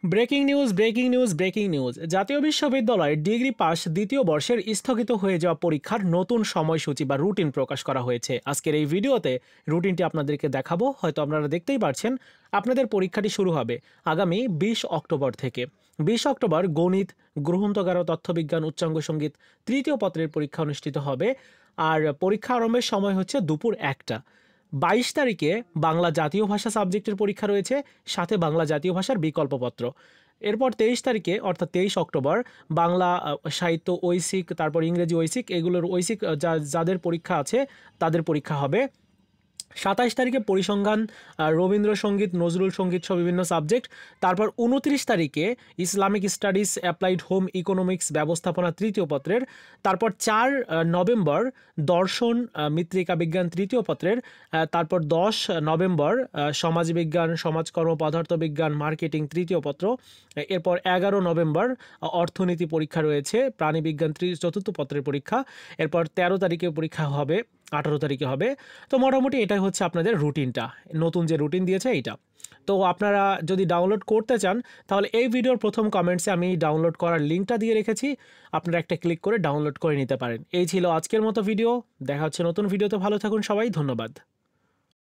Breaking news জাতীয় বিশ্ববিদ্যালয়ের degree pass দ্বিতীয় বর্ষের স্থগিত হয়ে যাওয়া পরীক্ষার নতুন সময়সূচি বা রুটিন প্রকাশ করা হয়েছে। আজকের এই ভিডিওতে রুটিনটি আপনাদেরকে দেখাবো। হয়তো আপনারা দেখতেই পাচ্ছেন আপনাদের পরীক্ষাটি শুরু হবে আগামী 20 অক্টোবর থেকে। 20 অক্টোবর গণিত, গ্রহণতগার তথ্যবিজ্ঞান, উচ্চাঙ্গ সঙ্গীত তৃতীয় পত্রের পরীক্ষা অনুষ্ঠিত হবে। আর পরীক্ষা আরম্ভের সময় হচ্ছে দুপুর 1টা। 22 তারিখে বাংলা জাতীয় ভাষা সাবজেক্টের পরীক্ষা রয়েছে, সাথে বাংলা জাতীয় ভাষার বিকল্পপত্র। এরপর 23 তারিখে অর্থাৎ 23 অক্টোবর বাংলা সাহিত্য ঐশিক, তারপর ইংরেজি ঐশিক, এগুলোর ঐশিক যাদের পরীক্ষা আছে তাদের পরীক্ষা হবে। 27 তারিখে পরিসংখ্যান, রবীন্দ্রসঙ্গীত, নজরুল সঙ্গীত সহ বিভিন্ন সাবজেক্ট। তারপর 29 তারিখে Islamic studies, applied home economics, ব্যবস্থাপনা তৃতীয় পত্রের। তারপর 4 নভেম্বর দর্শন, মৃত্তিকা বিজ্ঞান তৃতীয় পত্রের। তারপর 10 নভেম্বর সমাজবিজ্ঞান, সমাজকর্ম, পদার্থবিজ্ঞান, মার্কেটিং তৃতীয় পত্র। এরপর 11 নভেম্বর অর্থনীতি পরীক্ষা রয়েছে, প্রাণীবিজ্ঞান চতুর্থ পত্রের পরীক্ষা। এরপর 13 তারিখে পরীক্ষা হবে, 18 তারিখে হবে। তো মোটামুটি এটাই হচ্ছে আপনাদের রুটিনটা, নতুন যে রুটিন দিয়েছে এইটা। তো আপনারা যদি ডাউনলোড করতে চান তাহলে এই ভিডিওর প্রথম কমেন্টসে আমি ডাউনলোড করার লিঙ্কটা দিয়ে রেখেছি, আপনারা একটা ক্লিক করে ডাউনলোড করে নিতে পারেন। এই ছিল আজকের মতো ভিডিও, দেখা হচ্ছে নতুন ভিডিওতে। ভালো থাকুন সবাই, ধন্যবাদ।